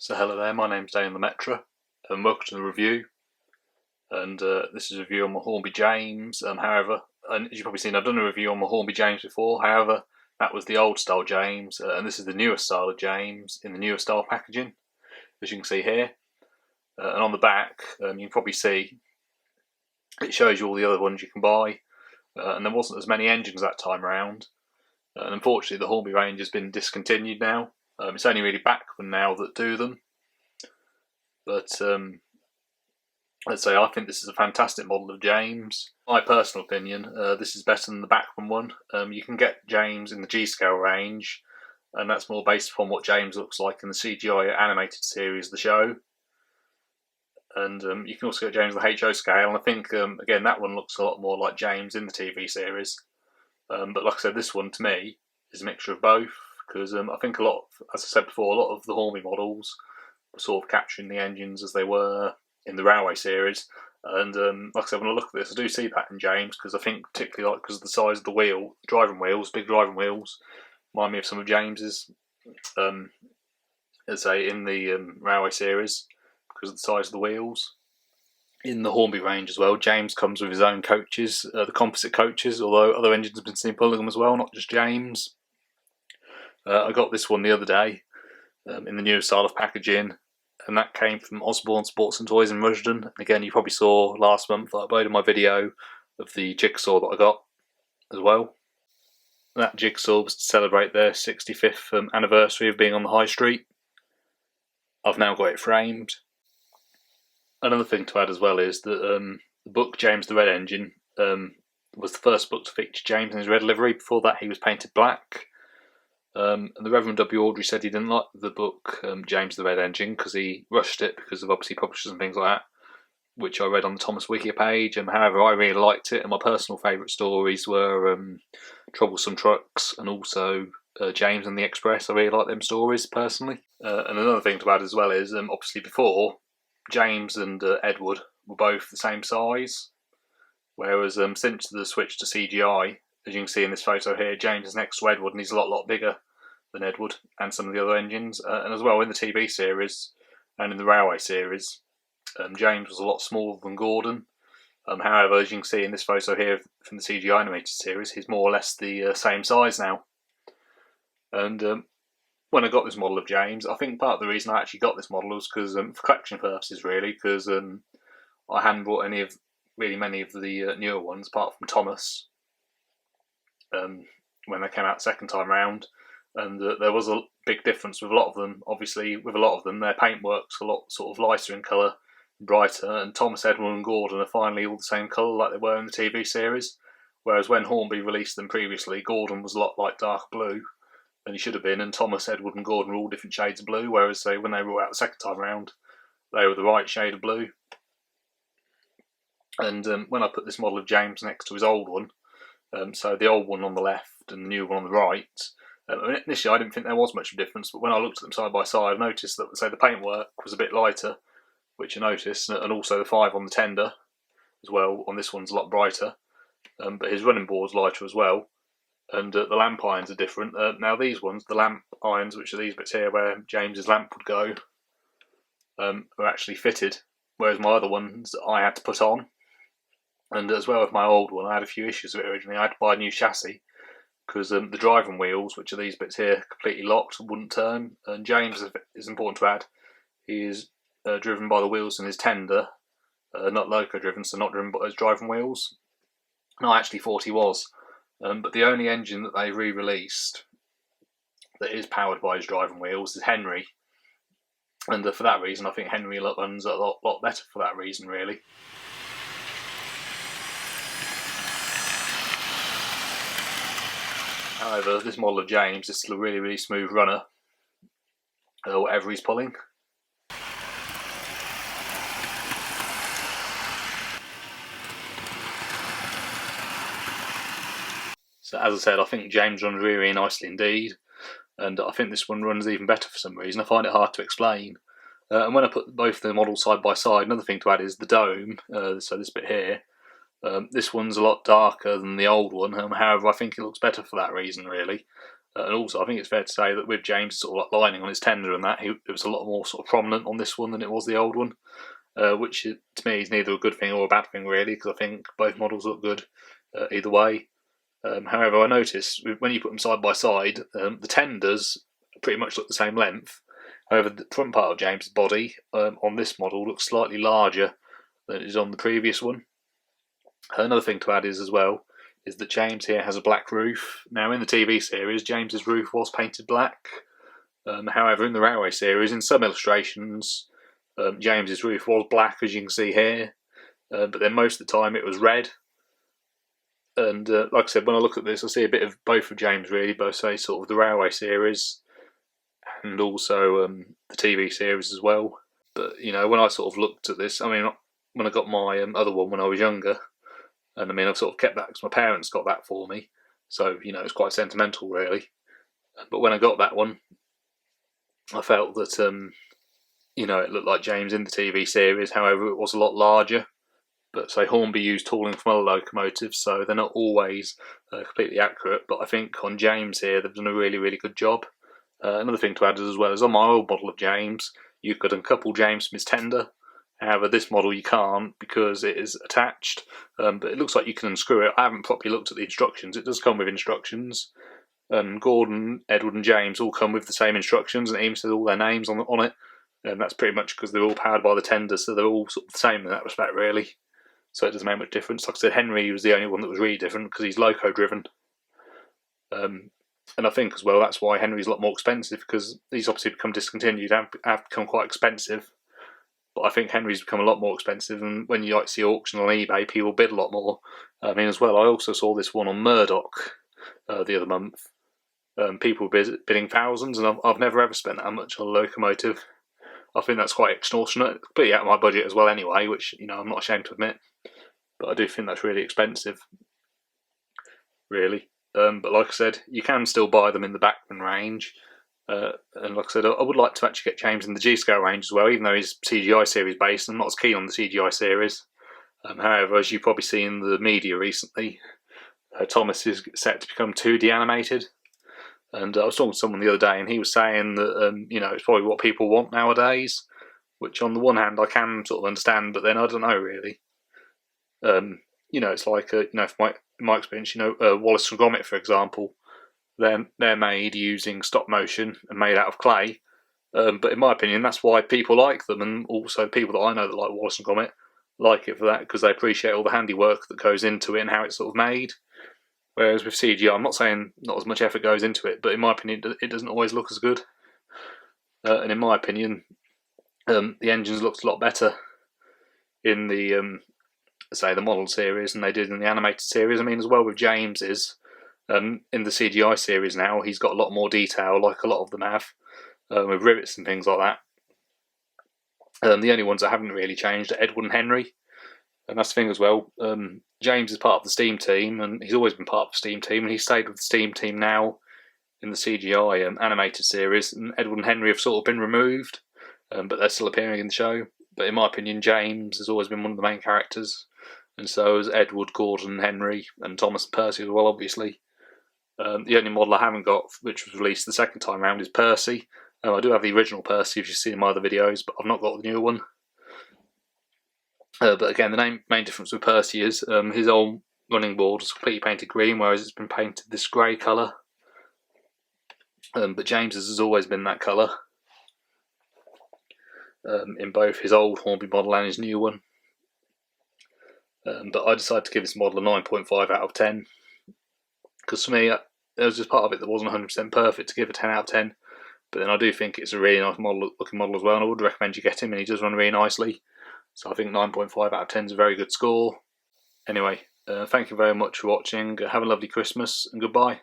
So hello there, my name's Dane Lemaitre and welcome to the review. And this is a review on my Hornby James. However, and as you've probably seen, I've done a review on my Hornby James before. However, that was the old style James, and this is the newer style of James in the newer style packaging, as you can see here. And on the back, you can probably see it shows you all the other ones you can buy. And there wasn't as many engines that time around. And unfortunately, the Hornby range has been discontinued now. It's only really Bachmann now that do them. But let's say I think this is a fantastic model of James. My personal opinion, this is better than the Bachmann one. You can get James in the G-scale range, and that's more based upon what James looks like in the CGI animated series of the show. And you can also get James in the HO scale, and I think, again, that one looks a lot more like James in the TV series. But like I said, this one, to me, is a mixture of both, because I think a lot, as I said before, a lot of the Hornby models were sort of capturing the engines as they were in the Railway series. And like I said, when I look at this, I do see that in James, because I think particularly because of the size of the wheel, driving wheels, big driving wheels, remind me of some of James's, let's say, in the Railway series, because of the size of the wheels. In the Hornby range as well, James comes with his own coaches, the composite coaches, although other engines have been seen pulling them as well, not just James. I got this one the other day in the newer style of packaging, and that came from Osborne Sports and Toys in Rushden. And again, you probably saw last month I uploaded my video of the jigsaw that I got as well. That jigsaw was to celebrate their 65th anniversary of being on the high street. I've now got it framed. Another thing to add as well is that the book James the Red Engine was the first book to feature James in his red livery. Before that, he was painted black. And the Reverend W. Audrey said he didn't like the book James the Red Engine because he rushed it because of obviously publishers and things like that, which I read on the Thomas Wiki page. However, I really liked it, and my personal favourite stories were Troublesome Trucks and also James and the Express. I really like them stories personally. And another thing to add as well is obviously before, James and Edward were both the same size, whereas since the switch to CGI, as you can see in this photo here, James is next to Edward and he's a lot bigger than Edward and some of the other engines. And as well in the TV series and in the Railway series, James was a lot smaller than Gordon. However, as you can see in this photo here from the CGI animated series, he's more or less the same size now. And when I got this model of James, I think part of the reason I actually got this model was because for collection purposes, really, because I hadn't bought many of the newer ones apart from Thomas. When they came out the second time round, and there was a big difference with a lot of them. Obviously, with a lot of them, their paintwork's a lot sort of lighter in colour, brighter, and Thomas, Edward and Gordon are finally all the same colour like they were in the TV series, whereas when Hornby released them previously, Gordon was a lot like dark blue than he should have been, and Thomas, Edward and Gordon were all different shades of blue, whereas when they were out the second time round, they were the right shade of blue. And when I put this model of James next to his old one, so the old one on the left and the new one on the right, initially I didn't think there was much of a difference, but when I looked at them side by side, I noticed that the paintwork was a bit lighter, which I noticed, and also the 5 on the tender as well. On this one's a lot brighter, but his running board's lighter as well, and the lamp irons are different. Now these ones, the lamp irons, which are these bits here where James's lamp would go, are actually fitted, whereas my other ones I had to put on. And as well with my old one, I had a few issues with it originally. I had to buy a new chassis because the driving wheels, which are these bits here, completely locked and wouldn't turn. And James, is important to add, he is driven by the wheels in his tender, not loco driven, so not driven by his driving wheels. And I actually thought he was. But the only engine that they re-released that is powered by his driving wheels is Henry. And for that reason, I think Henry runs a lot better for that reason, really. However, this model of James is still a really smooth runner, whatever he's pulling. So as I said, I think James runs really nicely indeed, and I think this one runs even better for some reason. I find it hard to explain. And when I put both the models side by side, another thing to add is the dome, so this bit here. This one's a lot darker than the old one, however I think it looks better for that reason really. And also, I think it's fair to say that with James sort of like lining on his tender and that, it was a lot more sort of prominent on this one than it was the old one, which to me is neither a good thing or a bad thing really, because I think both models look good either way. However, I noticed when you put them side by side, the tenders pretty much look the same length. However, the front part of James's body on this model looks slightly larger than it is on the previous one. Another thing to add is that James here has a black roof. Now in the TV series, James's roof was painted black. However, in the Railway series, in some illustrations, James's roof was black, as you can see here, but then most of the time it was red. And like I said, when I look at this, I see a bit of both of James really, both say sort of the Railway series and also the TV series as well. But you know, when I sort of looked at this, I mean, when I got my other one when I was younger, and I mean, I've sort of kept that because my parents got that for me, so you know, it's quite sentimental really. But when I got that one, I felt that you know, it looked like James in the TV series. However, it was a lot larger. But say Hornby used tooling from other locomotives, so they're not always completely accurate. But I think on James here, they've done a really, really good job. Another thing to add as well is on my old model of James, you could uncouple James from his tender. However, this model you can't because it is attached. But it looks like you can unscrew it. I haven't properly looked at the instructions. It does come with instructions. Gordon, Edward and James all come with the same instructions, and it even says all their names on it. And that's pretty much because they're all powered by the tender, so they're all sort of the same in that respect, really. So it doesn't make much difference. Like I said, Henry was the only one that was really different because he's loco driven. And I think as well that's why Henry's a lot more expensive, because these obviously become discontinued and have become quite expensive. But I think Henry's become a lot more expensive, and when you like see auctions on eBay, people bid a lot more. I mean, as well, I also saw this one on Murdoch the other month. People bidding thousands, and I've never ever spent that much on a locomotive. I think that's quite extortionate. Completely out of my budget as well anyway, which, you know, I'm not ashamed to admit. But I do think that's really expensive, really. But like I said, you can still buy them in the Bachmann range. And like I said, I would like to actually get James in the G-scale range as well, even though he's CGI series based. I'm not as keen on the CGI series. However, as you've probably seen in the media recently, Thomas is set to become 2D animated. And I was talking to someone the other day, and he was saying that you know, it's probably what people want nowadays. Which, on the one hand, I can sort of understand, but then I don't know really. You know, it's like you know, from my experience, you know, Wallace and Gromit, for example, they're made using stop motion and made out of clay. But in my opinion, that's why people like them, and also people that I know that like Wallace and Gromit like it for that, because they appreciate all the handiwork that goes into it and how it's sort of made. Whereas with CGI, I'm not saying not as much effort goes into it, but in my opinion, it doesn't always look as good. And in my opinion, the engines looked a lot better in the say the model series than they did in the animated series. I mean, as well with James's in the CGI series now, he's got a lot more detail, like a lot of them have, with rivets and things like that. The only ones that haven't really changed are Edward and Henry. And that's the thing as well, James is part of the Steam team, and he's always been part of the Steam team, and he's stayed with the Steam team now in the CGI animated series, and Edward and Henry have sort of been removed, but they're still appearing in the show. But in my opinion, James has always been one of the main characters, and so has Edward, Gordon, Henry, and Thomas and Percy as well, obviously. The only model I haven't got, which was released the second time round, is Percy. I do have the original Percy, if you've seen my other videos, but I've not got the newer one. But again, the main difference with Percy is his old running board was completely painted green, whereas it's been painted this grey colour. But James's has always been that colour, in both his old Hornby model and his new one. But I decided to give this model a 9.5 out of 10, because for me, there was just part of it that wasn't 100% perfect to give a 10 out of 10. But then I do think it's a really nice looking model as well, and I would recommend you get him, and he does run really nicely. So I think 9.5 out of 10 is a very good score. Anyway, thank you very much for watching. Have a lovely Christmas, and goodbye.